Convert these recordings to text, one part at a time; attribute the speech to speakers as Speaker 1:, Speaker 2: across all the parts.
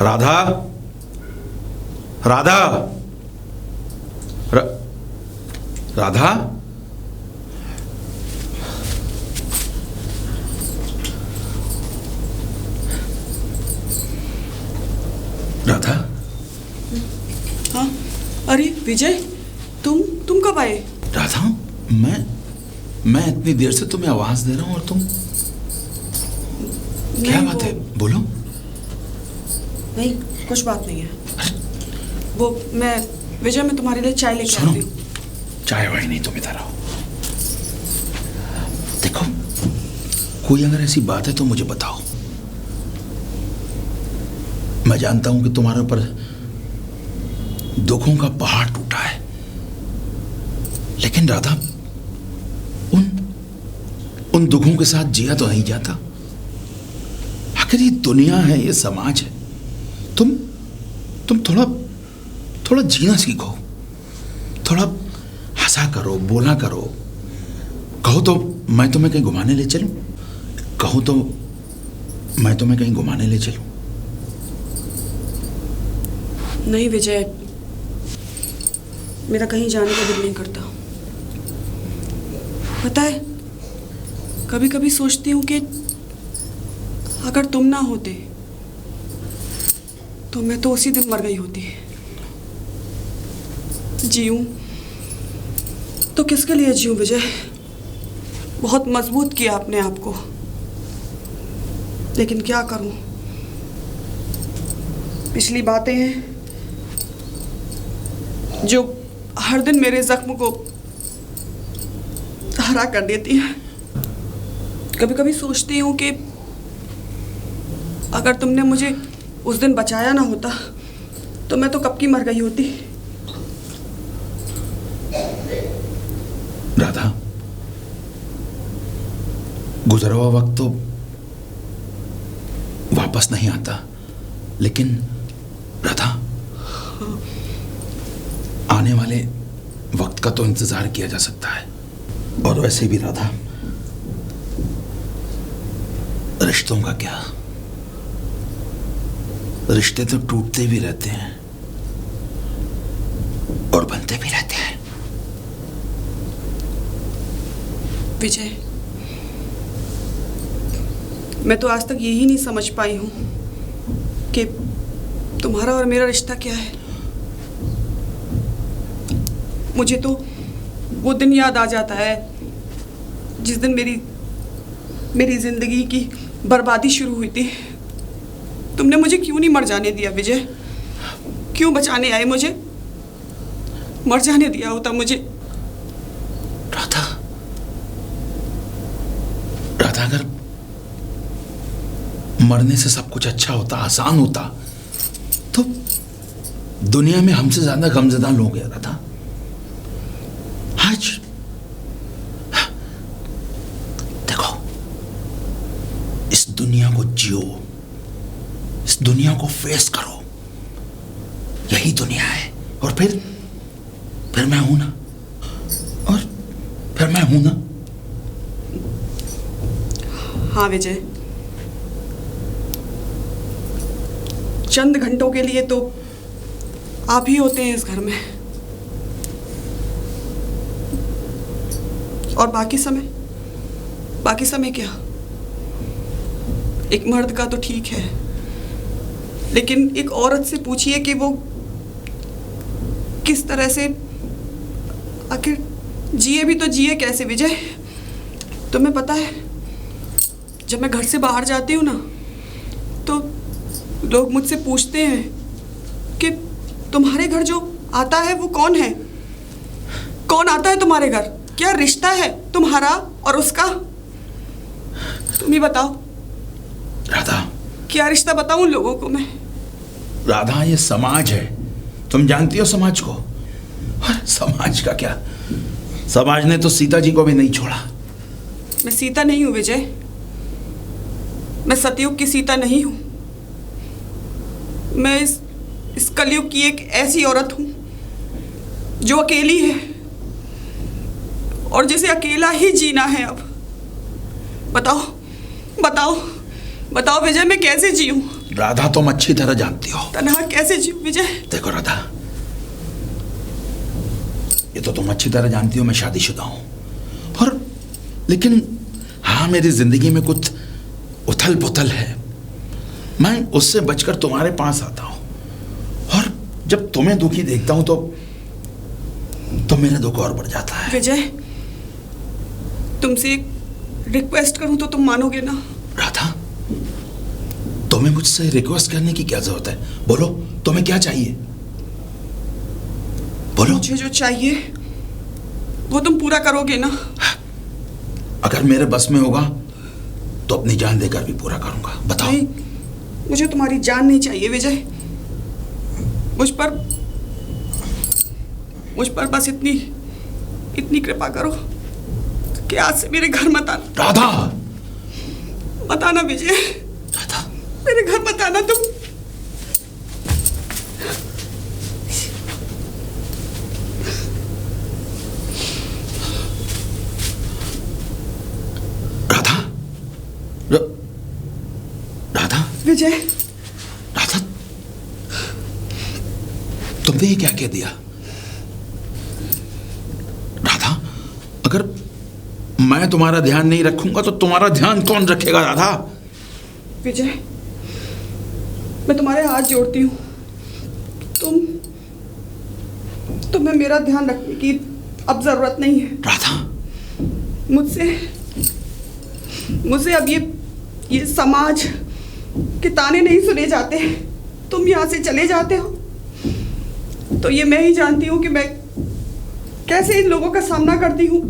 Speaker 1: राधा, राधा, राधा, राधा।
Speaker 2: हाँ, अरे विजय, तुम कब आए?
Speaker 1: राधा, मैं इतनी देर से तुम्हें आवाज दे रहा हूं और तुम क्या बात है? बोलो।
Speaker 2: नहीं, कुछ बात नहीं है। वो विजय मैं तुम्हारे लिए चाय लेके आती हूँ।
Speaker 1: चाय वाय नहीं, तुम इधर आओ। देखो, कोई अगर ऐसी बात है तो मुझे बताओ। मैं जानता हूं कि तुम्हारे ऊपर दुखों का पहाड़ टूटा है, लेकिन राधा, उन दुखों के साथ जिया तो नहीं जाता। आखिर ये दुनिया है, ये समाज है। तुम थोड़ा जीना सीखो, थोड़ा हंसा करो, बोला करो। कहो तो मैं तुम्हें कहीं घुमाने ले चलूं? कहो तो मैं तुम्हें कहीं घुमाने ले चलूं?
Speaker 2: नहीं विजय, मेरा कहीं जाने का दिल नहीं करता। पता है, कभी कभी सोचती हूँ कि अगर तुम ना होते तो मैं तो उसी दिन मर गई होती। जीऊं तो किसके लिए जीऊं विजय? बहुत मजबूत किया अपने आप को, लेकिन क्या करूं? पिछली बातें हैं जो हर दिन मेरे जख्म को हरा कर देती हैं। कभी कभी सोचती हूँ कि अगर तुमने मुझे उस दिन बचाया ना होता तो मैं तो कब की मर गई होती।
Speaker 1: राधा, गुजरा हुआ वक्त तो वापस नहीं आता, लेकिन राधा, आने वाले वक्त का तो इंतजार किया जा सकता है। और वैसे भी राधा, रिश्तों का क्या? रिश्ते तो टूटते भी रहते हैं और बनते भी रहते हैं।
Speaker 2: विजय, मैं तो आज तक यही नहीं समझ पाई हूं कि तुम्हारा और मेरा रिश्ता क्या है। मुझे तो वो दिन याद आ जाता है जिस दिन मेरी जिंदगी की बर्बादी शुरू हुई थी। तुमने मुझे क्यों नहीं मर जाने दिया विजय? क्यों बचाने आए मुझे? मर जाने दिया होता मुझे।
Speaker 1: राधा, अगर मरने से सब कुछ अच्छा होता, आसान होता, तो दुनिया में हमसे ज्यादा गमज़दा लोग हैं राधा। आज देखो, इस दुनिया को जियो, इस दुनिया को फेस करो। यही दुनिया है। और फिर मैं हूं ना, और फिर मैं हूं ना।
Speaker 2: हाँ विजय, चंद घंटों के लिए तो आप ही होते हैं इस घर में, और बाकी समय क्या? एक मर्द का तो ठीक है, लेकिन एक औरत से पूछिए कि वो किस तरह से आखिर जिए भी तो जिए कैसे विजय? तुम्हें पता है, जब मैं घर से बाहर जाती हूँ ना, तो लोग मुझसे पूछते हैं कि तुम्हारे घर जो आता है वो कौन है? कौन आता है तुम्हारे घर? क्या रिश्ता है तुम्हारा और उसका? तुम ही बताओ
Speaker 1: राधा।
Speaker 2: क्या रिश्ता बताऊं लोगों को मैं?
Speaker 1: राधा, ये समाज है, तुम जानती हो समाज को। और समाज का क्या, समाज ने तो सीता जी को भी नहीं छोड़ा।
Speaker 2: मैं सीता नहीं हूं विजय, मैं सतयुग की सीता नहीं हूं। मैं इस कलयुग की एक ऐसी औरत हूं जो अकेली है और जिसे अकेला ही जीना है। अब बताओ बताओ विजय, मैं कैसे जीऊं?
Speaker 1: राधा तुम अच्छी तरह जानती हो।
Speaker 2: तन्हा कैसे जीऊं विजय?
Speaker 1: देखो राधा, ये तो तुम अच्छी तरह जानती हो मैं शादीशुदा हूं, और लेकिन हाँ, मेरी जिंदगी में कुछ उथल पुथल है। मैं उससे बचकर तुम्हारे पास आता हूं, और जब तुम्हें दुखी देखता हूं तो मेरा दुख और बढ़ जाता है।
Speaker 2: विजय, तुमसे एक रिक्वेस्ट करूं तो तुम मानोगे ना?
Speaker 1: राधा, तुम्हें मुझसे रिक्वेस्ट करने की क्या जरूरत है? बोलो, तुम्हें क्या चाहिए? बोलो।
Speaker 2: मुझे जो चाहिए वो तुम पूरा करोगे ना?
Speaker 1: अगर मेरे बस में होगा तो अपनी जान देकर भी पूरा करूंगा। बताओ।
Speaker 2: नहीं, मुझे तुम्हारी जान नहीं चाहिए विजय। मुझ पर बस इतनी कृपा करो कि आज से मेरे घर मत आना।
Speaker 1: राधा,
Speaker 2: मत आना विजय।
Speaker 1: राधा,
Speaker 2: मेरे घर मत आना तुम।
Speaker 1: राधा, राधा,
Speaker 2: विजय,
Speaker 1: राधा, तुमने ये क्या कह दिया? राधा, अगर मैं तुम्हारा ध्यान नहीं रखूंगा तो तुम्हारा ध्यान कौन रखेगा? राधा,
Speaker 2: विजय, मैं तुम्हारे हाथ जोड़ती हूँ। तुम्हें मेरा ध्यान रखने की अब जरूरत नहीं है।
Speaker 1: राधा,
Speaker 2: मुझसे अब ये समाज के ताने नहीं सुने जाते। तुम यहाँ से चले जाते हो तो ये मैं ही जानती हूँ कि मैं कैसे इन लोगों का सामना करती हूँ,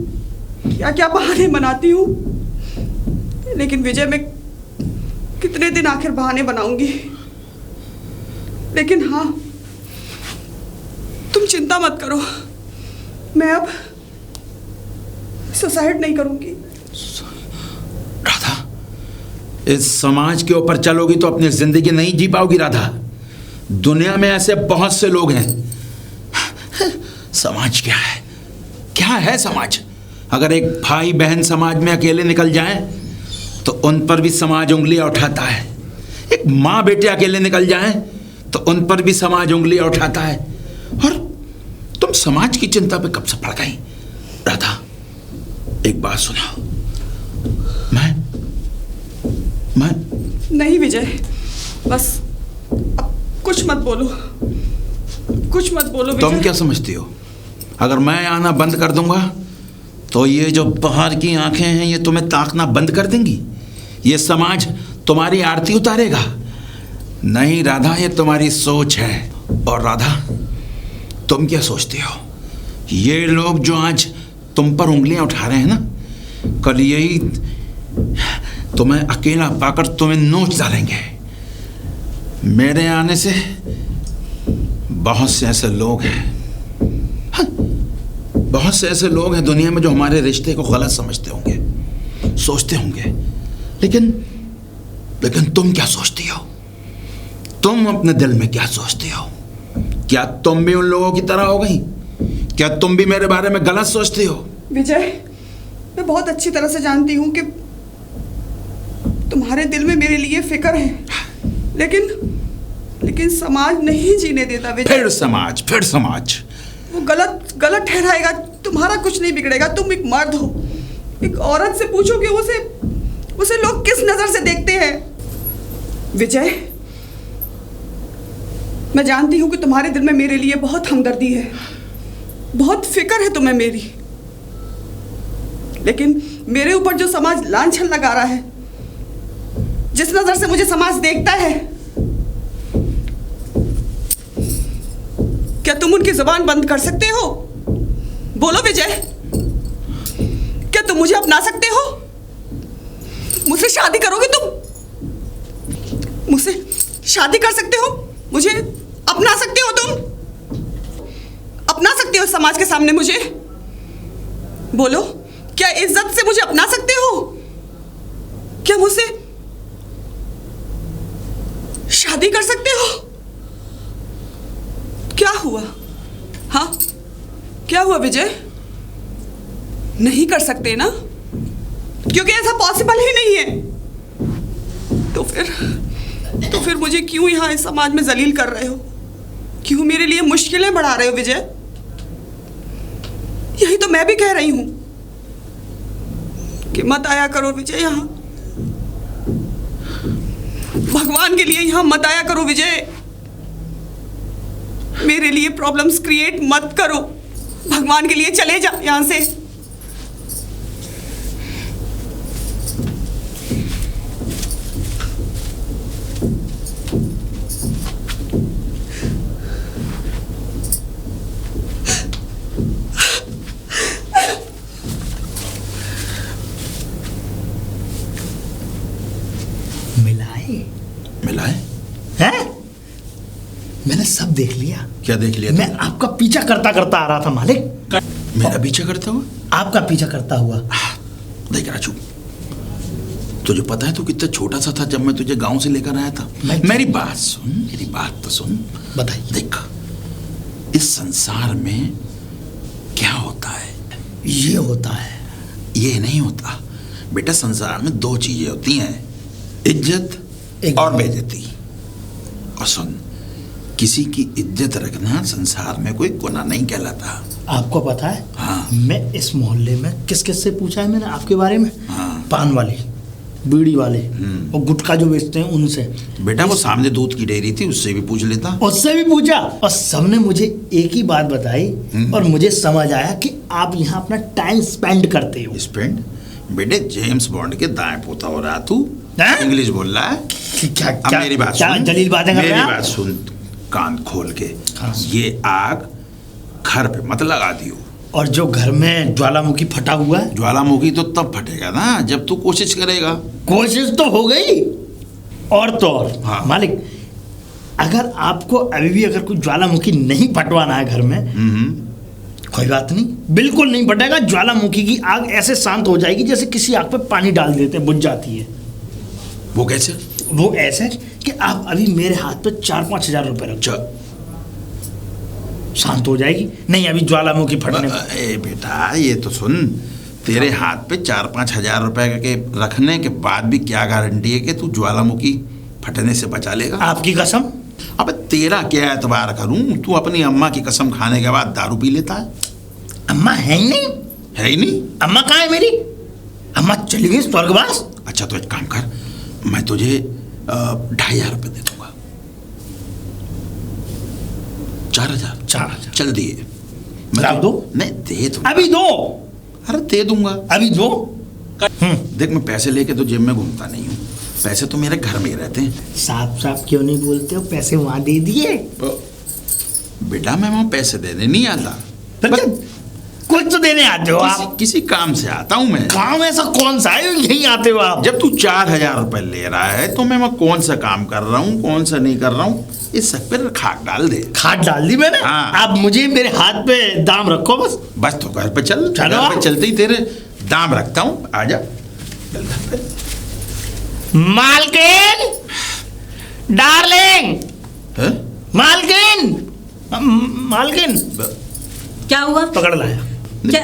Speaker 2: क्या क्या बहाने बनाती हूँ। लेकिन विजय, मैं कितने दिन आखिर बहाने बनाऊंगी? लेकिन हाँ, तुम चिंता मत करो, मैं अब सुसाइड नहीं करूंगी।
Speaker 1: राधा, इस समाज के ऊपर चलोगी तो अपनी जिंदगी नहीं जी पाओगी। राधा, दुनिया में ऐसे बहुत से लोग हैं। समाज क्या है? क्या है समाज? अगर एक भाई बहन समाज में अकेले निकल जाएं तो उन पर भी समाज उंगलियां उठाता है। एक माँ बेटे अकेले निकल जाएं तो उन पर भी समाज उंगलियां उठाता है। और तुम समाज की चिंता पे कब से पड़ गई? राधा, एक बात सुनो, मैं
Speaker 2: नहीं विजय, बस अब कुछ मत बोलो, कुछ मत बोलो विजय।
Speaker 1: तुम क्या समझती हो? अगर मैं आना बंद कर दूंगा तो ये जो बाहर की आंखें हैं ये तुम्हें ताकना बंद कर देंगी? ये समाज तुम्हारी आरती उतारेगा? नहीं राधा, ये तुम्हारी सोच है। और राधा, तुम क्या सोचती हो? ये लोग जो आज तुम पर उंगलियां उठा रहे हैं ना, कल यही तुम्हें अकेला पाकर तुम्हें नोच डालेंगे। मेरे आने से बहुत से ऐसे लोग हैं, बहुत से ऐसे लोग हैं दुनिया में जो हमारे रिश्ते को गलत समझते होंगे, सोचते होंगे। लेकिन तुम क्या सोचती हो? तुम अपने दिल में क्या सोचती हो? क्या तुम भी उन लोगों की तरह हो गई? क्या तुम भी मेरे बारे में गलत सोचती हो?
Speaker 2: विजय, मैं बहुत अच्छी तरह से जानती हूँ कि तुम्हारे दिल में मेरे लिए फिक्र है, लेकिन समाज नहीं जीने देता विजय।
Speaker 1: फिर समाज
Speaker 2: वो गलत ठहराएगा। तुम्हारा कुछ नहीं बिगड़ेगा। तुम एक मर्द हो, एक औरत से पूछो कि उसे लोग किस नजर से देखते हैं। विजय, मैं जानती हूँ कि तुम्हारे दिल में मेरे लिए बहुत हमदर्दी है, बहुत फिक्र है तुम्हें मेरी। लेकिन मेरे ऊपर जो समाज लांछन लगा रहा है, जिस नजर से मुझे समाज देखता है, क्या तुम उनकी जुबान बंद कर सकते हो? बोलो विजय, क्या तुम मुझे अपना सकते हो? मुझसे शादी करोगे तुम? मुझसे शादी कर सकते हो? मुझे अपना सकते हो तुम? अपना सकते हो समाज के सामने मुझे? बोलो, क्या इज्जत से मुझे अपना सकते हो? क्या मुझसे शादी कर सकते हो? क्या हुआ? हाँ, क्या हुआ विजय? नहीं कर सकते ना? क्योंकि ऐसा पॉसिबल ही नहीं है। तो फिर मुझे क्यों यहाँ इस समाज में जलील कर रहे हो? क्यों मेरे लिए मुश्किलें बढ़ा रहे हो विजय? यही तो मैं भी कह रही हूं कि मत आया करो विजय यहाँ। भगवान के लिए यहाँ मत आया करो विजय। मेरे लिए प्रॉब्लम्स क्रिएट मत करो। भगवान के लिए चले जा यहाँ से।
Speaker 1: मिलाए
Speaker 3: हैं? मैंने सब देख लिया।
Speaker 1: क्या देख लिया?
Speaker 3: मैं आपका पीछा करता करता आ रहा था मालिक।
Speaker 1: मेरा पीछा करता हुआ?
Speaker 3: आपका पीछा करता हुआ।
Speaker 1: देख राजू, तुझे पता है तू कितना छोटा सा था जब मैं तुझे गांव से लेकर आया था। मेरी बात तो सुन।
Speaker 3: बताइए।
Speaker 1: देख, इस संसार में क्या होता है?
Speaker 3: ये होता है।
Speaker 1: ये नहीं होता बेटा। संसार में दो चीजें होती हैं, इज्जत और बेइज्जती। और सुन, किसी की इज्जत रखना संसार में कोई गुनाह नहीं कहलाता।
Speaker 3: आपको पता है?
Speaker 1: हाँ।
Speaker 3: मैं इस मोहल्ले में किस किस से पूछा है मैंने आपके बारे में?
Speaker 1: हाँ।
Speaker 3: पान वाले, बीड़ी वाले और गुटखा जो बेचते हैं उनसे।
Speaker 1: बेटा वो सामने दूध की डेयरी थी, उससे भी पूछ लेता।
Speaker 3: उससे भी पूछा और सबने मुझे एक ही बात बताई और मुझे समझ आया कि आप यहाँ अपना टाइम स्पेंड करते हो।
Speaker 1: स्पेंड? बेटे जेम्स बॉन्ड के दाएं पोता हो रहा तू।
Speaker 3: हैं?
Speaker 1: इंग्लिश बोल रहा है।
Speaker 3: क्या
Speaker 1: अब
Speaker 3: क्या
Speaker 1: मेरी बात
Speaker 3: क्या
Speaker 1: सुन।
Speaker 3: जलील बातें कर रहे
Speaker 1: मेरी
Speaker 3: हैं आप?
Speaker 1: बात सुन कान खोल के।
Speaker 3: हाँ।
Speaker 1: ये आग घर पे मत लगा दियो।
Speaker 3: और जो घर में ज्वालामुखी फटा हुआ है,
Speaker 1: ज्वालामुखी तो तब फटेगा ना जब तू कोशिश करेगा।
Speaker 3: कोशिश तो हो गई और तो और।
Speaker 1: हाँ।
Speaker 3: मालिक, अगर आपको अभी भी अगर कोई ज्वालामुखी नहीं फटवाना है घर में, कोई बात नहीं, बिल्कुल नहीं फटेगा। ज्वालामुखी की आग ऐसे शांत हो जाएगी जैसे किसी आग पे पानी डाल देते हैं, बुझ जाती है।
Speaker 1: वो कैसे?
Speaker 3: वो ऐसे कि आप अभी मेरे हाथ पे 4-5 हजार रुपए रख, शांत हो जाएगी। नहीं अभी ज्वालामुखी फटने
Speaker 1: ए बेटा ये तो सुन, तेरे हाथ पे 4-5 हजार रुपए के रखने के बाद भी क्या गारंटी है कि तू ज्वालामुखी फटने से बचा लेगा?
Speaker 3: आपकी कसम।
Speaker 1: अबे तेरा क्या एतबार करूं? तू अपनी अम्मा की कसम खाने के बाद दारू पी लेता है।
Speaker 3: अम्मा है ही नहीं।
Speaker 1: है ही नहीं?
Speaker 3: अम्मा कहाँ है मेरी? अम्मा चली गई स्वर्गवास।
Speaker 1: अच्छा तो एक काम कर, मैं तुझे 2,500 रुपये दे दूंगा। 4,000?
Speaker 3: 4,000
Speaker 1: चल दिए।
Speaker 3: आप दो?
Speaker 1: नहीं दे दूंगा।
Speaker 3: अभी दो।
Speaker 1: अरे दे दूंगा।
Speaker 3: अभी दो।
Speaker 1: देख मैं पैसे लेके तो जेब में घूमता नहीं हूँ, पैसे तो मेरे घर में ही रहते हैं।
Speaker 3: साफ साफ क्यों नहीं बोलते हो? पैसे वहां दे दिए।
Speaker 1: बेटा मैं वहां पैसे देने नहीं आता।
Speaker 3: कुछ तो देने आते हो आप।
Speaker 1: किसी काम से आता हूँ मैं।
Speaker 3: काम ऐसा कौन सा है यही आते हो आप?
Speaker 1: जब तू 4,000 रुपए ले रहा है तो मैं कौन सा काम कर रहा हूँ कौन सा नहीं कर रहा हूँ, इस सब पे खाक डाल दे।
Speaker 3: खाद डाल दी मैंने।
Speaker 1: हाँ।
Speaker 3: आप मुझे मेरे हाथ पे दाम रखो बस।
Speaker 1: बस तो घर पे चल।
Speaker 3: चलो
Speaker 1: घर पे
Speaker 3: आप।
Speaker 1: चलते ही तेरे दाम रखता हूँ, आजा चल घर पे।
Speaker 3: मालकिन, डार्लिंग,
Speaker 1: हैं?
Speaker 3: मालकिन, मालकिन।
Speaker 4: क्या हुआ?
Speaker 3: पकड़ लाया।
Speaker 4: क्या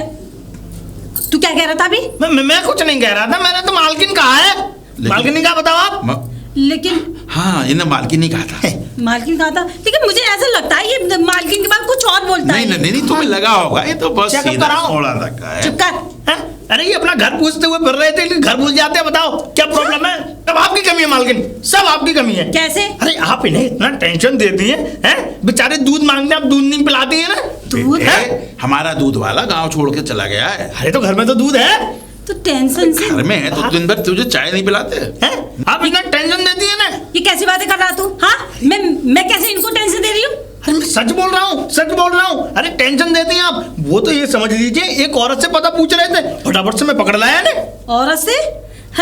Speaker 4: तू क्या कह रहा था अभी?
Speaker 3: मैं कुछ नहीं कह रहा था, मैंने तो मालकिन कहा है। मालकिन ने कहा बताओ आप?
Speaker 4: लेकिन
Speaker 1: हाँ इन्हें मालकिन नहीं कहा था।
Speaker 4: मालकिन कहा था, लेकिन मुझे ऐसा लगता है ये मालकिन के बाद कुछ और बोलता है।
Speaker 1: नहीं तुम्हें लगा होगा, ये तो बस
Speaker 3: चेकअप
Speaker 1: सीधा
Speaker 3: कराओ।
Speaker 1: थोड़ा लगा है।
Speaker 4: चुप कर।
Speaker 3: हैं? अरे ये अपना घर पूछते हुए फिर रहे थे लेकिन घर भूल जाते हैं। बताओ क्या प्रॉब्लम है? सब आपकी कमी है मालकिन, सब आपकी कमी है।
Speaker 4: कैसे?
Speaker 3: अरे आप इन्हें इतना टेंशन देती हैं, हैं? बेचारे दूध मांगते हैं, आप दूध नहीं पिलाती है ना।
Speaker 4: दूध
Speaker 1: है? हमारा दूध वाला गांव छोड़ के चला गया है।
Speaker 3: अरे तो घर में तो दूध है।
Speaker 4: तो टेंशन से
Speaker 1: घर में है तो दिन भर तुझे चाय नहीं पिलाते
Speaker 3: हैं? आप इतना टेंशन देती है ना।
Speaker 4: ये कैसी बातें कर रहा तू? हाँ मैं कैसे इनको टेंशन दे रही हूँ?
Speaker 3: अरे मैं सच बोल रहा हूँ, सच बोल रहा हूँ। अरे टेंशन देती हैं आप। वो तो ये समझ लीजिए एक औरत से पता पूछ रहे थे, फटाफट से मैं पकड़ लाया ने।
Speaker 4: औरत से?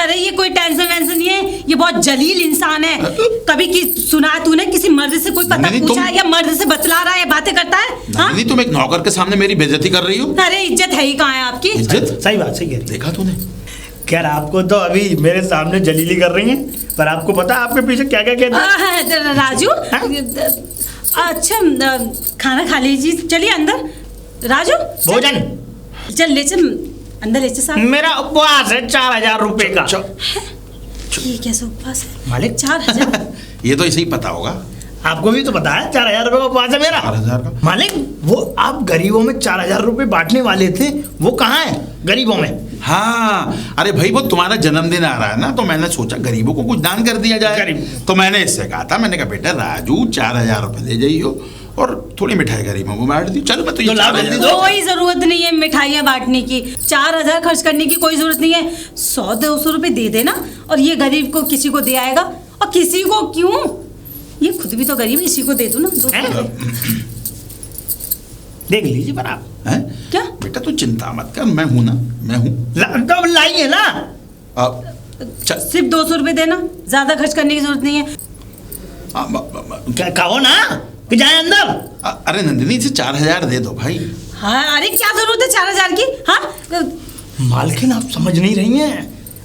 Speaker 4: अरे ये कोई टेंशन वेंशन नहीं है, ये बहुत जलील इंसान है। कभी की सुना है तूने किसी मर्द से कोई पता
Speaker 1: नहीं,
Speaker 4: पूछा
Speaker 1: तुम-
Speaker 4: है या मर्द से बतला रहा है, बातें करता है? हाँ?
Speaker 1: नहीं तुम एक नौकर के सामने मेरी बेइज्जती कर रही हो।
Speaker 4: अरे इज्जत है ही कहाँ है आपकी?
Speaker 1: इज्जत?
Speaker 3: सही बात, सही कह रही।
Speaker 1: देखा तूने?
Speaker 3: खैर आपको तो अभी मेरे सामने जलीली कर रही हैं, पर आपको पता है आपके पीछे क्या क्या कहते हैं?
Speaker 4: राजू, अच्छा खाना खा लीजिए, चलिए अंदर। राजू
Speaker 3: भोजन।
Speaker 4: चल ले चल अंदर ले चल साहब।
Speaker 3: मेरा उपवास है 4,000 रुपए का।
Speaker 4: ये कैसे उपवास है
Speaker 3: मालिक
Speaker 4: 4000?
Speaker 1: ये तो इसे ही पता होगा।
Speaker 3: आपको भी तो पता है 4000 रुपए का उपवास है मेरा।
Speaker 1: 4000 का?
Speaker 3: मालिक वो आप गरीबों में 4000 रुपए बांटने वाले थे, वो कहाँ है गरीबों में?
Speaker 1: हाँ, अरे भाई वो तुम्हारा जन्मदिन आ रहा है ना, तो मैंने सोचा गरीबों को कुछ दान कर दिया जाए। तो मैंने इससे कहा था, मैंने कहा बेटा राजू 4000 रुपए ले जाइयो और थोड़ी मिठाई गरीबों को बांट दी। चल मैं तो ये
Speaker 4: कोई जरूरत नहीं है मिठाइयाँ बांटने की, 4000 खर्च करने की कोई जरूरत नहीं है। 100-200 रुपए दे देना और ये गरीब को किसी को दे आएगा। और किसी को क्यों, ये खुद भी तो गरीब है, इसी को दे दो ना 200 रुपए।
Speaker 3: देख लीजिए पर आप
Speaker 1: हैं?
Speaker 4: क्या
Speaker 1: बेटा तू चिंता मत कर, मैं हूं ना, मैं हूं।
Speaker 3: तो लाइए ना।
Speaker 4: सिर्फ 200 रुपए देना, ज्यादा खर्च करने की जरूरत नहीं है।
Speaker 3: क्या कहो ना कि जाए अंदर।
Speaker 1: अरे नंदिनी इसे 4000 दे दो भाई।
Speaker 4: हाँ अरे क्या जरूरत है 4000 की? हाँ
Speaker 3: मालकिन आप समझ नहीं रही हैं।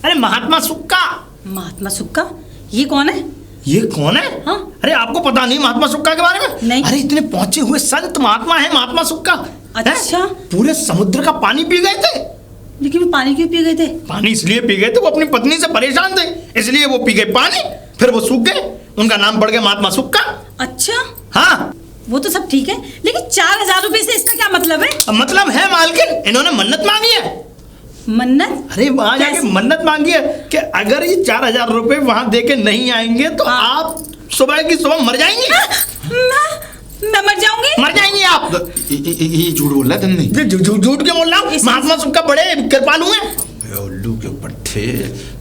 Speaker 3: अरे महात्मा सुक्का।
Speaker 4: महात्मा सुक्का? ये कौन है?
Speaker 3: ये कौन है?
Speaker 4: हाँ?
Speaker 3: अरे आपको पता नहीं महात्मा सुक्का के बारे में?
Speaker 4: नहीं।
Speaker 3: अरे इतने पहुंचे हुए संत महात्मा है महात्मा सुक्का।
Speaker 4: अच्छा।
Speaker 3: पूरे समुद्र का पानी पी गए थे।
Speaker 4: लेकिन वो पानी क्यों पी गए थे?
Speaker 3: पानी इसलिए पी गए थे, वो अपनी पत्नी से परेशान थे, इसलिए वो पी गए पानी, फिर वो सूख गए, उनका नाम पड़ गया महात्मा सुक्का।
Speaker 4: अच्छा
Speaker 3: हाँ
Speaker 4: वो तो सब ठीक है, लेकिन 4000 रुपए से इसका क्या मतलब है?
Speaker 3: मतलब है मालकिन, इन्होंने मन्नत मांगी है।
Speaker 4: मन्नत?
Speaker 3: अरे वहां जाके मन्नत मांगी है कि अगर ये 4000 रुपए वहां दे के नहीं आएंगे तो आप सुबह की सुबह मर जाएंगे।
Speaker 4: मैं मर जाऊंगी?
Speaker 3: मर जाएंगे आप।
Speaker 1: ये झूठ बोल रहा है धन्नी।
Speaker 3: झूठ क्यों बोल रहा हूँ? महात्मा सुक्का बड़े कृपालु हैं।
Speaker 1: उल्लू के पट्टे,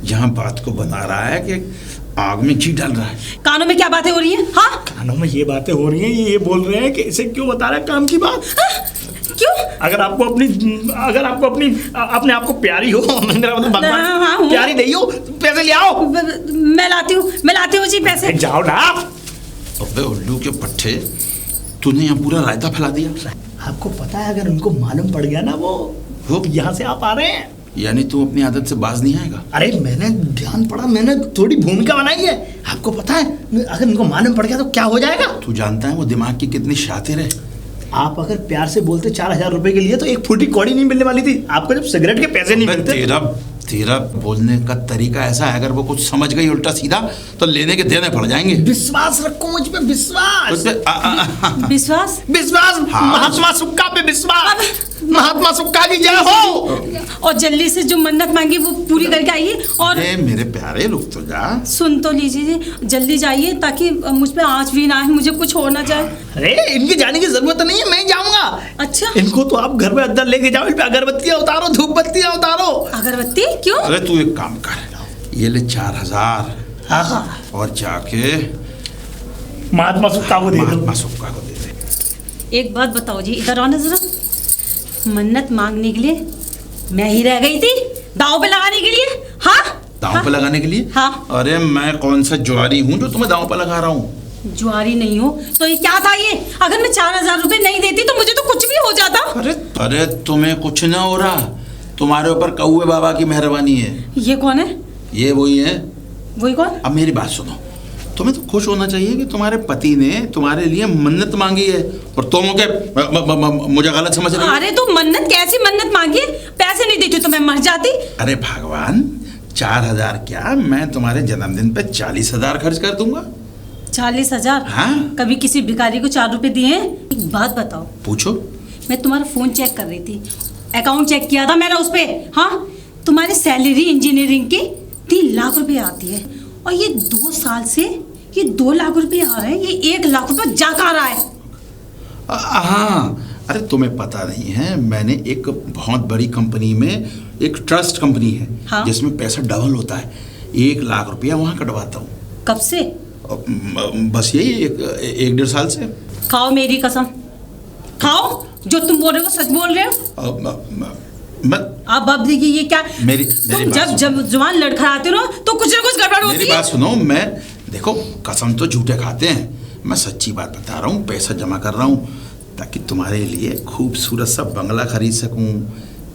Speaker 1: यहाँ बात को बना रहा है कि आग में घी डाल रहा है।
Speaker 4: कानों में क्या बातें हो रही हैं? हाँ
Speaker 3: कानों में ये बातें हो रही हैं, ये बोल रहे हैं कि इसे क्यों बता रहा है काम की बात।
Speaker 4: क्यों?
Speaker 3: अगर आपको अपनी अपने आप को प्यारी हो, मेरा मतलब प्यारी नहीं हो, पैसे ले आओ।
Speaker 4: मैं लाती हूँ जी पैसे।
Speaker 3: जाओ ना।
Speaker 1: अबे उल्लू के पट्टे, तूने यहाँ पूरा रायता फैला दिया।
Speaker 3: आपको पता है अगर उनको मालूम पड़ गया ना वो यहाँ से आप आ रहे हैं,
Speaker 1: यानी तू अपनी आदत से बाज नहीं आएगा?
Speaker 3: अरे मैंने ध्यान पड़ा, मैंने थोड़ी भूमिका बनाई है। आपको पता है अगर उनको मालूम पड़ गया तो क्या हो जाएगा?
Speaker 1: तू जानता है वो दिमाग की कितनी शातिर है।
Speaker 3: आप अगर प्यार से बोलते 4000 रुपए के लिए तो एक फूटी कौड़ी नहीं मिलने वाली थी आपको, जब सिगरेट के पैसे नहीं मिलते।
Speaker 1: तेरा बोलने का तरीका ऐसा है, अगर वो कुछ समझ गई उल्टा सीधा तो लेने के देने पड़ जाएंगे।
Speaker 3: विश्वास रखो मुझ पे, विश्वास।
Speaker 4: विश्वास?
Speaker 3: विश्वास।
Speaker 1: हाँ।
Speaker 3: महात्मा सुक्का पे विश्वास। महात्मा सुक्का की जय हो।
Speaker 4: और जल्दी से जो मन्नत मांगी वो पूरी करके आइए। और
Speaker 1: मेरे प्यारे रुक तो जा,
Speaker 4: सुन तो लीजिए जी, जल्दी जाइए ताकि मुझ पे आँच भी ना आए, मुझे कुछ हो ना जाए।
Speaker 3: अरे इनके जाने की जरूरत नहीं है, मैं जाऊंगा।
Speaker 4: अच्छा
Speaker 3: इनको तो आप घर में अंदर लेके जाओ, इन पे अगरबत्तियां उतारो, धूप बत्तियां उतारो।
Speaker 4: अगरबत्ती क्यों?
Speaker 1: अरे तू एक काम कर, ये ले 4000 और जाके
Speaker 3: महात्मा सुक्का को दे दो।
Speaker 1: महात्मा सुक्का को दे दे।
Speaker 4: एक बात बताओ जी, इधर आओ ना जरा। मन्नत मांगने के लिए मैं ही रह गई थी, दांव पे लगाने के लिए। हाँ
Speaker 1: दांव पे लगाने के लिए?
Speaker 4: हाँ।
Speaker 1: अरे मैं कौन सा ज्वारी हूँ जो तुम्हें दांव पे लगा रहा हूँ?
Speaker 4: ज्वारी नहीं हो तो ये क्या था? ये अगर मैं 4000 रुपए नहीं देती तो मुझे तो कुछ भी हो जाता।
Speaker 1: अरे तुम्हें कुछ ना हो रहा, तुम्हारे ऊपर कौए बाबा की मेहरबानी है।
Speaker 4: ये कौन है?
Speaker 1: ये वही है।
Speaker 4: वही कौन?
Speaker 1: अब मेरी बात सुनो, तुम्हें तो खुश होना चाहिए कि तुम्हारे पति ने तुम्हारे लिए मन्नत मांगी है, और तुम के मुझे गलत समझ रहे हो।
Speaker 4: अरे तो मन्नत कैसी मन्नत मांगी है? पैसे नहीं देती तो मैं मर जाती।
Speaker 1: अरे भगवान, 4000 क्या, मैं तुम्हारे जन्मदिन पे 40,000 खर्च कर दूंगा।
Speaker 4: 40,000?
Speaker 1: हाँ।
Speaker 4: कभी किसी भिखारी को 4 रुपए दिए हैं? एक बात बताओ।
Speaker 1: पूछो।
Speaker 4: मैं तुम्हारा फोन चेक कर रही थी, अकाउंट चेक किया था मैंने उस पे। हाँ, तुम्हारी सैलरी इंजीनियरिंग की 3 लाख रुपए आती है, और ये 2 साल से ये 2 लाख रुपए आ रहे हैं, ये 1 लाख रुपए जा कहाँ रहा है?
Speaker 1: हाँ, अरे तुम्हें पता नहीं है, मैंने एक बहुत बड़ी कंपनी में, एक ट्रस्ट कंपनी है।
Speaker 4: हाँ?
Speaker 1: जिसमें पैसा डबल होता है, 1 लाख रुपया वहाँ कटवाता हूँ।
Speaker 4: कब से?
Speaker 1: बस यही 1-1.5 साल से।
Speaker 4: खाओ मेरी कसम, खाओ, जो तुम बोल रहे हो सच बोल रहे हो। अब देखिए ये क्या,
Speaker 1: मेरी
Speaker 4: तुम जब जवान लड़खड़ाते हो तो कुछ ना कुछ गड़बड़ होती है।
Speaker 1: मेरी बात सुनो, मैं देखो कसम तो झूठे खाते हैं, मैं सच्ची बात बता रहा हूँ। पैसा जमा कर रहा हूँ ताकि तुम्हारे लिए खूबसूरत सा बंगला खरीद सकूँ,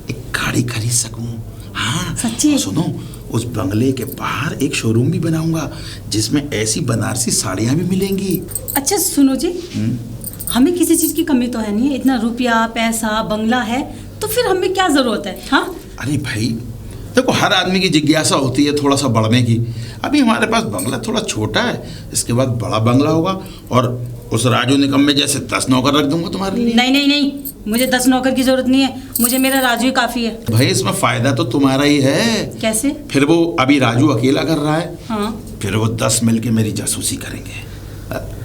Speaker 1: एक गाड़ी खरीद सकूँ। हाँ
Speaker 4: सच्ची?
Speaker 1: सुनो, उस बंगले के बाहर एक शोरूम भी बनाऊंगा जिसमें ऐसी बनारसी साड़ियाँ भी मिलेंगी।
Speaker 4: अच्छा सुनो जी, हमें किसी चीज की कमी तो है नहीं, इतना रुपया पैसा बंगला है, तो फिर हमें क्या जरूरत है? हाँ
Speaker 1: अरे भाई, देखो हर आदमी की जिज्ञासा होती है थोड़ा सा बढ़ने की। अभी हमारे पास बंगला थोड़ा छोटा है, इसके बाद बड़ा बंगला होगा, और उस राजू निकम्मे जैसे 10 नौकर रख दूंगा तुम्हारे लिए।
Speaker 4: नहीं नहीं नहीं, मुझे 10 नौकर की जरूरत नहीं है, मुझे मेरा राजू ही काफी है।
Speaker 1: भाई इसमें फायदा तो तुम्हारा ही है।
Speaker 4: कैसे?
Speaker 1: फिर वो अभी राजू अकेला कर रहा है,
Speaker 4: हाँ
Speaker 1: फिर वो 10 मिलके मेरी जासूसी करेंगे।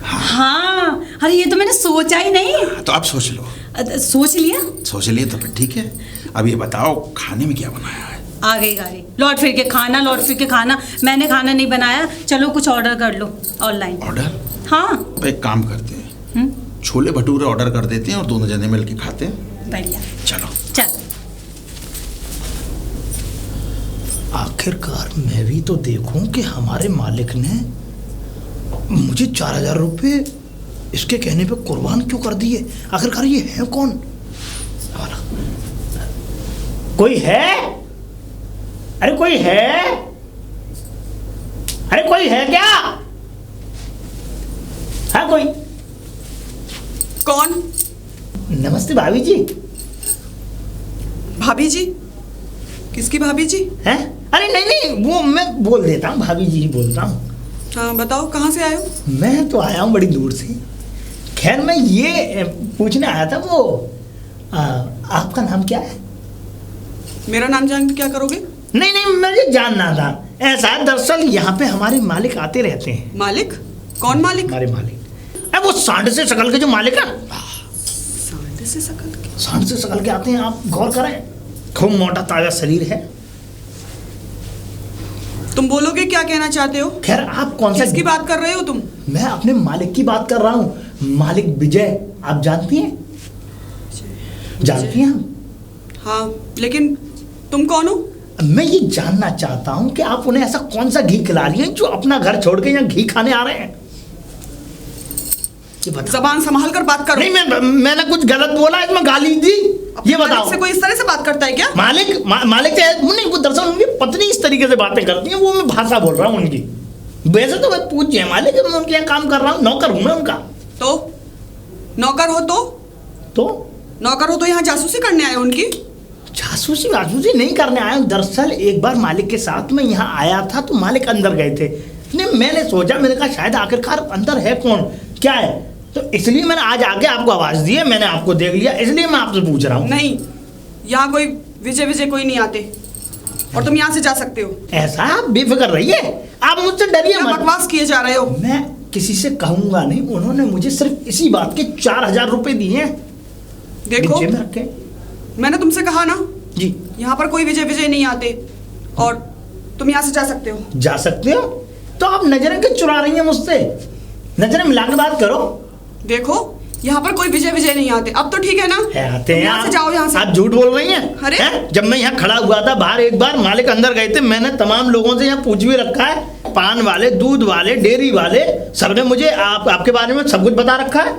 Speaker 4: हाँ, अरे ये तो मैंने सोचा ही नहीं।
Speaker 1: तो आप सोच लो।
Speaker 4: सोच लिया?
Speaker 1: सोच लिए तो फिर ठीक है। अब ये बताओ खाने में क्या बनाया है?
Speaker 4: आ गई गाड़ी, लौट फिर के खाना, लौट फिर के खाना। मैंने खाना नहीं बनाया, चलो कुछ ऑर्डर कर लो ऑनलाइन।
Speaker 1: ऑर्डर?
Speaker 4: हाँ।
Speaker 1: तो एक काम करते हैं, छोले भटूरे ऑर्डर कर देते हैं और दोनों जने मिल के खाते हैं।
Speaker 4: बढ़िया,
Speaker 1: चलो
Speaker 4: चल।
Speaker 3: आखिरकार मैं भी तो देखूं कि हमारे मालिक ने मुझे 4000 रुपये इसके कहने पे कुर्बान क्यों कर दिए। आखिरकार ये है कौन? कोई है? अरे कोई है? अरे कोई है क्या? हाँ कोई?
Speaker 2: कौन?
Speaker 3: नमस्ते भाभी जी।
Speaker 2: भाभी जी? किसकी भाभी जी?
Speaker 3: हैं? अरे नहीं नहीं, वो मैं बोल देता हूँ, भाभी जी ही बोलता हूँ।
Speaker 2: हाँ बताओ, कहाँ से आए हो?
Speaker 3: मैं तो आया हूँ बड़ी दूर से। खैर मैं ये पूछने आया था, वो आपका नाम क्या है?
Speaker 2: मेरा नाम जान के क्या करोगे?
Speaker 3: नहीं नहीं, मुझे जानना था। ऐसा है, दरअसल यहाँ पे हमारे मालिक आते रहते हैं।
Speaker 2: मालिक? कौन मालिक?
Speaker 3: हमारे मालिक, अरे वो सांड से शकल के जो मालिक है।
Speaker 2: सांड से शकल के?
Speaker 3: सांड से शकल के आते हैं, आप गौर करें। खूब मोटा ताजा शरीर है।
Speaker 2: तुम बोलोगे क्या कहना चाहते हो?
Speaker 3: खैर आप कौन सा?
Speaker 2: किसकी बात कर रहे हो तुम?
Speaker 3: मैं अपने मालिक की बात कर रहा हूँ, मालिक विजय। आप जानती हैं? जानती हैं हम?
Speaker 2: हाँ, लेकिन तुम कौन हो?
Speaker 3: मैं ये जानना चाहता हूँ कि आप उन्हें ऐसा कौन सा घी खिला रही हैं जो अपना घर छोड़ के यहाँ घी खाने आ रहे हैं। ये बताओ।
Speaker 2: जबान संभाल कर बात करो।
Speaker 3: नहीं, मैंने कुछ गलत बोला, इसमें गाली दी? ये बताओ।
Speaker 2: से कोई इस तरह से बात करता है क्या?
Speaker 3: मालिक नहीं, वो दरअसल उनकी पत्नी इस तरीके से बातें करती है, वो मैं भाषा बोल रहा हूँ उनकी। वैसे तो मैं पूछ है मालिक, मैं उनके यहाँ काम कर रहा हूँ, नौकर हूँ मैं उनका।
Speaker 2: तो नौकर हो तो नौकर हो तो यहाँ जासूसी करने आए उनकी?
Speaker 3: जासूसी वासूसी नहीं करने आया हूँ। दरअसल एक बार मालिक के साथ मैं यहाँ आया था, तो मालिक अंदर गए थे। मैंने सोचा, मैंने कहा शायद आखिरकार अंदर है कौन, क्या है, तो इसलिए मैंने आज आके आपको आवाज दी है। मैंने आपको देख लिया, इसलिए मैं आपसे पूछ रहा हूँ।
Speaker 2: नहीं, यहाँ कोई विजय कोई नहीं आते, और तुम यहाँ से जा सकते हो।
Speaker 3: ऐसा? आप बेफिक्र रहिए, आप मुझसे डरिए मत।
Speaker 2: बकवास किए जा रहे हो।
Speaker 3: मैं किसी से कहूंगा नहीं, उन्होंने मुझे सिर्फ इसी बात के 4000 रुपए दिए हैं।
Speaker 2: देखो, मैंने तुमसे कहा ना
Speaker 3: जी,
Speaker 2: यहाँ पर कोई विजय नहीं आते, और तुम यहाँ से जा सकते हो।
Speaker 3: जा सकते हो? तो आप नजरें क्यों चुरा रही हैं मुझसे? नजरें मिला के बात करो।
Speaker 2: देखो, यहाँ पर कोई विजय नहीं आते। अब तो ठीक है ना?
Speaker 3: आते हैं।
Speaker 2: यहाँ से जाओ, यहाँ से।
Speaker 3: आप झूठ बोल रही हैं।
Speaker 2: अरे
Speaker 3: जब मैं यहाँ खड़ा हुआ था बाहर, एक बार मालिक अंदर गए थे, मैंने तमाम लोगों से यहाँ पूछ भी रखा है, पान वाले, दूध वाले, डेयरी वाले, सबने मुझे आपके बारे में सब कुछ बता रखा है,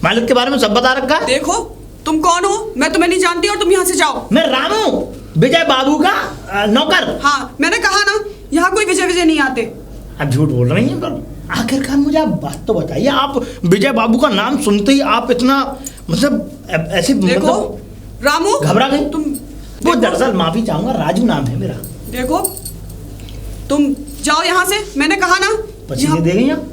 Speaker 3: मालिक के बारे में सब बता रखा है।
Speaker 2: देखो, तुम कौन हो? मैं तुम्हें नहीं जानती, और तुम यहाँ से जाओ।
Speaker 3: मैं रामू, विजय बाबू का नौकर।
Speaker 2: हाँ, मैंने कहा ना, यहाँ कोई विजय नहीं आते।
Speaker 3: आप झूठ बोल रही हैं। पर आखिरकार मुझे आप बात तो बताइए, आप विजय बाबू का नाम सुनते ही आप इतना मतलब ऐसे
Speaker 2: देखो
Speaker 3: मतलब
Speaker 2: रामू,
Speaker 3: घबरा गई
Speaker 2: तुम?
Speaker 3: वो दरअसल माफी चाहूंगा, राजू नाम है मेरा।
Speaker 2: देखो, तुम जाओ यहाँ से, मैंने कहा ना।
Speaker 3: पसीने दे गई आप?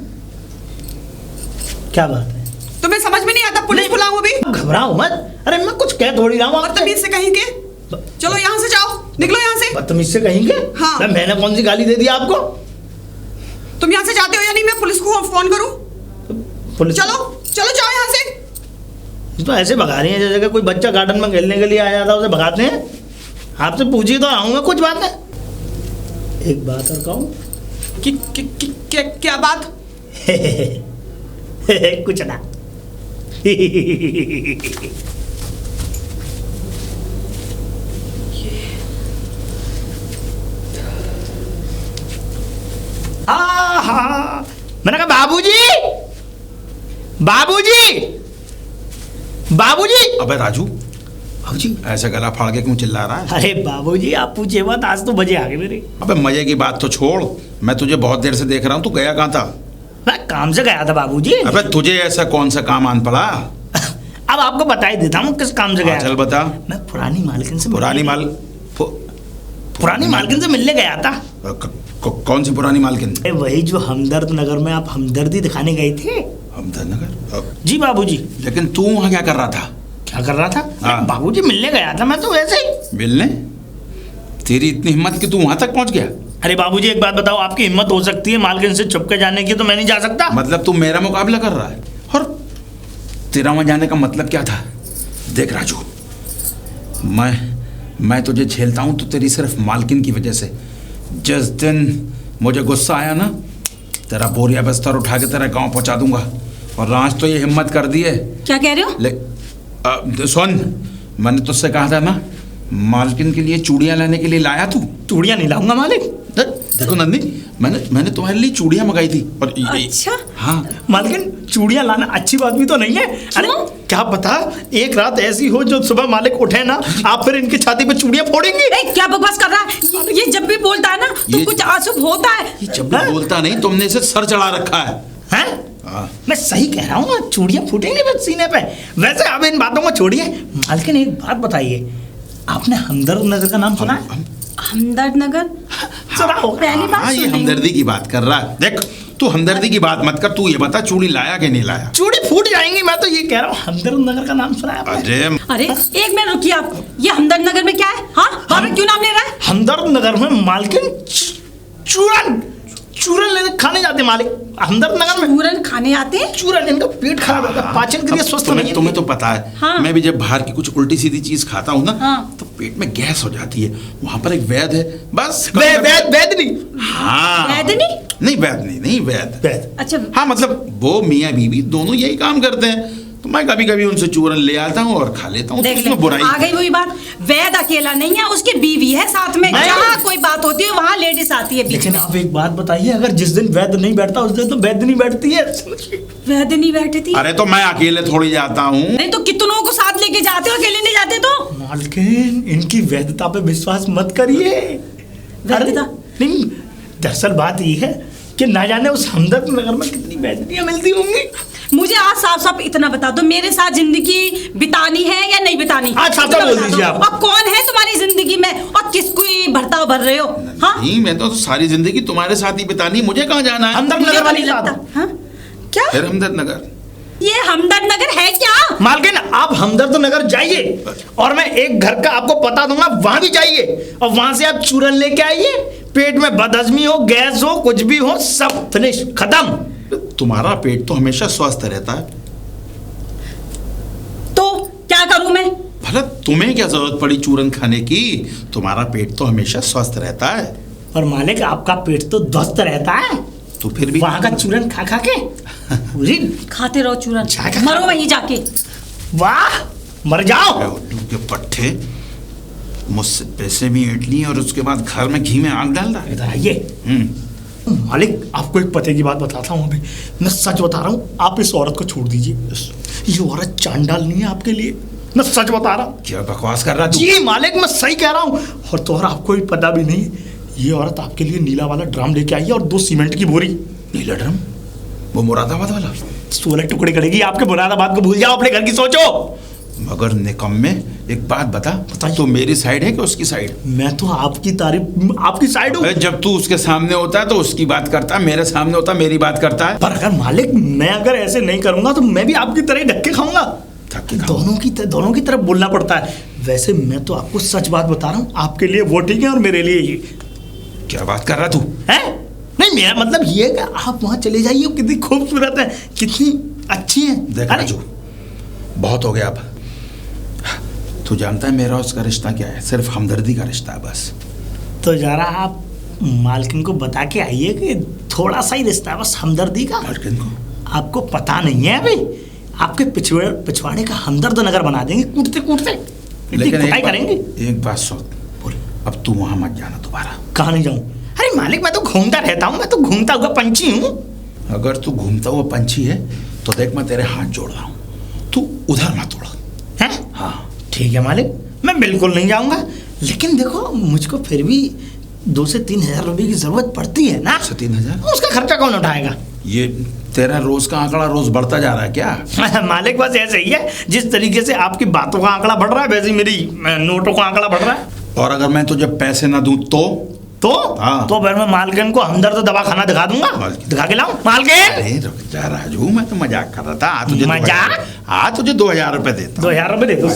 Speaker 3: क्या बात है?
Speaker 2: तुम्हें समझ में नहीं आता? पुलिस बुलाऊं अभी?
Speaker 3: घबराओ मत। अरे मैं कुछ कह थोड़ी रहा हूँ।
Speaker 2: बदतमीज से कहेंगे। चलो यहाँ से जाओ, निकलो यहाँ से।
Speaker 3: बदतमीज से कहेंगे?
Speaker 2: हाँ।
Speaker 3: मैंने कौन सी गाली दे दी आपको?
Speaker 2: तुम यहाँ से जाते हो या नहीं? मैं पुलिस को फोन करूं?
Speaker 3: पुलिस?
Speaker 2: चलो जाओ यहाँ से।
Speaker 3: तो ऐसे भगा रही हैं जैसे कि कोई बच्चा गार्डन में खेलने के लिए आया था, उसे भगाते हैं। आपसे पूछी तो आऊंगा कुछ बात है। एक बात और कहूं?
Speaker 2: क्या बात?
Speaker 3: कुछ ना। मैंने कहा बाबूजी।
Speaker 1: अबे राजू,
Speaker 3: बाबूजी
Speaker 1: ऐसा गला फाड़ के क्यों चिल्ला रहा है?
Speaker 3: अरे बाबूजी, आप पूछे मत, आज तो मजे आ गए मेरे।
Speaker 1: अबे मजे की बात तो छोड़, मैं तुझे बहुत देर से देख रहा हूँ, तू गया कहाँ था?
Speaker 3: मैं काम से गया था बाबूजी।
Speaker 1: अबे तुझे ऐसा कौन सा काम आन पड़ा?
Speaker 3: अब आपको बता ही देता हूँ किस काम से गया।
Speaker 1: चल बता।
Speaker 3: मैं पुरानी मालकिन से पुरानी मालकिन से मिलने गया था।
Speaker 1: कौन सी पुरानी मालकिन?
Speaker 3: वही जो हमदर्द नगर में आप हमदर्दी दिखाने गए थे।
Speaker 1: हमदर्द नगर?
Speaker 3: जी बाबूजी।
Speaker 1: लेकिन तू वहाँ क्या कर रहा था?
Speaker 3: क्या कर रहा था?
Speaker 1: हाँ।
Speaker 3: बाबूजी मिलने गया था मैं तो वैसे ही।
Speaker 1: मिलने? तेरी इतनी हिम्मत कि तू वहाँ तक पहुँच गया?
Speaker 3: अरे बाबूजी एक बात बताओ, आपकी हिम्मत हो सकती है मालकिन से छुप के जाने की, तो मैं नहीं जा सकता।
Speaker 1: मतलब तू मेरा मुकाबला कर रहा है? और तेरा वहाँ जाने का मतलब क्या था? देख राजू, मैं तुझे झेलता हूँ तो तेरी सिर्फ मालकिन की वजह से। जिस दिन मुझे गुस्सा आया ना, तेरा बोरिया बिस्तर उठा के तेरा गांव पहुंचा दूंगा। और आज तो ये हिम्मत कर दी है।
Speaker 4: क्या कह रहे हो?
Speaker 1: सुन, मैंने तुझसे कहा था ना, मालकिन के लिए चूड़ियां लाने के लिए लाया तू।
Speaker 3: चूड़ियां नहीं लाऊंगा मालिक।
Speaker 1: देखो नंदी, मैंने तुम्हारे लिए चूड़ियां मंगाई थी। और
Speaker 4: अच्छा?
Speaker 1: हाँ
Speaker 3: मालकिन, चूड़ियां लाना अच्छी बात भी तो नहीं है। अरे क्या पता एक रात ऐसी हो जो सुबह मालिक उठे ना, आप फिर इनकी छाती पे चूड़ियां फोड़ेंगे।
Speaker 4: क्या बकवास कर रहा है? ये जब भी बोलता है ना तो कुछ अशुभ होता है।
Speaker 1: ये जब भी बोलता नहीं, तुमने इसे सर चढ़ा रखा है।
Speaker 3: हैं? मैं सही कह रहा हूँ ना, चूड़ियां फूटेंगे बस सीने पे। वैसे अब इन बातों को छोड़िए, मालकिन एक बात बताइए, आपने हमदर्द नगर का नाम सुना है?
Speaker 4: हमदर्द नगर?
Speaker 3: सुना होगा।
Speaker 4: पहली बार
Speaker 1: हाँ, ये
Speaker 4: सुनी।
Speaker 1: हमदर्दी की बात कर रहा है। देख, तू हमदर्दी की बात मत कर, तू ये बता चूड़ी लाया कि नहीं लाया?
Speaker 3: चूड़ी फूट जाएंगी, मैं तो ये कह रहा हूँ। हमदर्द नगर का नाम सुना है आपने?
Speaker 4: अरे एक मिनट रुकिए आप, ये हमदर्द नगर में क्या है? हाँ, वहाँ पे क्यों नाम ले रहा है?
Speaker 3: हमदर्द नगर में मालकिन चूरन लेने खाने जाते मालिक। हमदर्द नगर में
Speaker 4: चूरन खाने आते हैं?
Speaker 3: चूरन, इनका पेट खराब रहता है, पाचन क्रिया स्वस्थ नहीं है।
Speaker 1: तुम्हें तो पता है।
Speaker 4: हाँ।
Speaker 1: मैं भी जब बाहर की कुछ उल्टी सीधी चीज खाता हूँ ना,
Speaker 4: हाँ।
Speaker 1: तो पेट में गैस हो जाती है। वहाँ पर एक वैद है, बस।
Speaker 3: वैद नहीं?
Speaker 1: हाँ,
Speaker 4: वैद नहीं?
Speaker 1: नहीं वैद नहीं, वैद।
Speaker 4: अच्छा।
Speaker 1: हाँ, मतलब वो मियाँ बीवी दोनों यही काम करते हैं। तो मैं कभी कभी उनसे चूरन ले आता हूँ और खा लेता हूँ।
Speaker 4: देख ले,
Speaker 1: उसमें बुराई
Speaker 4: आ गई वही बात। वैद अकेला नहीं है, उसकी बीवी है साथ में। जहाँ कोई बात होती है वहाँ लेडीज आती है बीच
Speaker 3: लेकिन
Speaker 4: में।
Speaker 3: आप एक बात बताइए, अगर जिस दिन वैद नहीं बैठता उस दिन तो वैद नहीं बैठती है।
Speaker 4: वैद नहीं बैठी थी?
Speaker 1: अरे तो मैं अकेले थोड़ी जाता हूँ।
Speaker 4: नहीं तो कितनों को साथ लेके जाते हो, अकेले नहीं जाते तो?
Speaker 3: मालकिन, इनकी वैधता पे विश्वास मत करिए।
Speaker 4: वैधता?
Speaker 3: नहीं, दरअसल बात ये है कि ना जाने उस हमदर्द नगर में कितनी वैधतियां मिलती होंगी।
Speaker 4: मुझे आज साफ साफ इतना बता दो, मेरे साथ जिंदगी बितानी है या नहीं बितानी?
Speaker 3: आज साफ साफ बोल दीजिए आप।
Speaker 4: और कौन है तुम्हारी जिंदगी में और किसको ये भरताव भर रहे हो? हाँ?
Speaker 1: नहीं, मैं तो सारी जिंदगी तुम्हारे साथ ही बितानी, मुझे कहाँ जाना है?
Speaker 3: हमदर्द
Speaker 4: मुझे
Speaker 3: नगर
Speaker 4: तो
Speaker 3: वाली
Speaker 4: नहीं
Speaker 3: साथ।
Speaker 4: लगता। हाँ? क्या?
Speaker 1: फिर हमदर्द नगर?
Speaker 4: ये हमदर्द नगर है क्या?
Speaker 3: मालकिन, आप हमदर्द नगर जाइए और मैं एक घर का आपको पता दूंगा, वहां भी जाइए और वहां से आप चूरन लेके आइए। पेट में बदहजमी हो, गैस हो, कुछ भी हो, सब फिनिश, खत्म।
Speaker 1: तुम्हारा पेट तो हमेशा स्वस्थ रहता है।
Speaker 4: तो क्या करूं मैं?
Speaker 1: भला तुम्हें क्या जरूरत पड़ी चूरन खाने की? तुम्हारा पेट तो हमेशा स्वस्थ रहता है।
Speaker 3: और मालिक, आपका पेट तो ध्वस्त रहता है,
Speaker 1: तो फिर भी
Speaker 3: वहां का चूरन खा खा के पूरी
Speaker 4: खाते रहो चूरन,
Speaker 3: जाके
Speaker 4: मरो वहीं जाके।
Speaker 3: वाह, मर जाओ।
Speaker 1: उल्लू के पट्टे, मुझसे पैसे भी ऐंठ लिए और उसके बाद घर में घी में आग डाल रहा है।
Speaker 3: इधर आइए। मालिक, आपको एक पते की बात बताता हूँ। अभी मैं सच बता रहा हूँ, आप इस औरत को छोड़ दीजिए। ये औरत चांडाल नहीं है आपके लिए, मैं सच बता रहा हूँ।
Speaker 1: क्या बकवास कर रहा तू?
Speaker 3: जी मालिक, मैं सही कह रहा हूँ। और तो और आपको भी पता भी नहीं, ये औरत आपके लिए नीला वाला ड्रम लेके आई है और 2 सीमेंट की बोरी।
Speaker 1: नीला ड्रम? वो मुरादाबाद वाला?
Speaker 3: 16 टुकड़े करेगी आपके मुरादाबाद को, भूल जाओ, अपने घर की सोचो।
Speaker 1: मगर निकम्मे, एक बात बता, तो मेरी साइड है कि उसकी साइड?
Speaker 3: मैं तो आपकी तारीफ, आपकी साइड हूँ।
Speaker 1: जब तू उसके सामने होता है तो उसकी बात करता है, मेरे सामने होता है मेरी बात करता है।
Speaker 3: पर अगर मालिक, मैं अगर ऐसे नहीं करूंगा तो मैं भी आपकी तरह ही धक्के खाऊंगा। दोनों की तरफ बोलना पड़ता है। वैसे मैं तो आपको सच बात बता रहा हूँ, आपके लिए वो ठीक है और मेरे लिए ये।
Speaker 1: क्या बात कर रहा तू?
Speaker 3: है नहीं, मेरा मतलब ये है कि आप वहां चले जाइए, कितनी खूबसूरत है, कितनी अच्छी है।
Speaker 1: देख राजू, बहुत हो गया अब। तू जानता है मेरा उसका रिश्ता क्या है? सिर्फ हमदर्दी का रिश्ता है बस।
Speaker 3: तो जरा आप मालकिन को बता के आइए कि थोड़ा सा ही रिश्ता है बस, हमदर्दी का।
Speaker 1: मालकिन को?
Speaker 3: आपको पता नहीं है अभी, आपके पिछवाड़े का हमदर्द नगर बना देंगे, कूटते कूटते।
Speaker 1: लेकिन
Speaker 3: करेंगे।
Speaker 1: एक बात सुन, बोल, अब तू वहां मत जाना दोबारा।
Speaker 3: कहाँ नहीं जाऊं? अरे मालिक, मैं तो घूमता रहता हूँ, मैं तो घूमता हुआ पंछी हूँ।
Speaker 1: अगर तू घूमता हुआ पंछी है तो देख, मैं तेरे हाथ जोड़ रहा हूँ, तू उधर मत उड़।
Speaker 3: हैं?
Speaker 1: हाँ
Speaker 3: ठीक है मालिक, मैं बिल्कुल नहीं जाऊंगा। लेकिन देखो, मुझको फिर भी 2 से 3 हजार रुपए की जरूरत पड़ती है ना।
Speaker 1: 3 हजार?
Speaker 3: उसका खर्चा कौन उठाएगा?
Speaker 1: ये तेरा रोज का आंकड़ा रोज बढ़ता जा रहा है क्या?
Speaker 3: मालिक, बस ऐसे ही है, जिस तरीके से आपकी बातों का आंकड़ा बढ़ रहा है वैसे ही मेरी नोटों का आंकड़ा बढ़ रहा है।
Speaker 1: और अगर मैं तुझे पैसे ना दूं तो? हाँ।
Speaker 3: तो फिर मैं मालकिन को हमदर्द दवा खाना दिखा दूंगा।
Speaker 1: मालकिन।
Speaker 3: दिखा के लाऊं मालकिन?
Speaker 1: अरे रुक जा राजू, मैं तो मजाक कर रहा था। तुझे
Speaker 3: मजाक?
Speaker 1: हाँ, तुझे 2000 रुपए देता हूं।
Speaker 3: 2000 रुपए दे दो।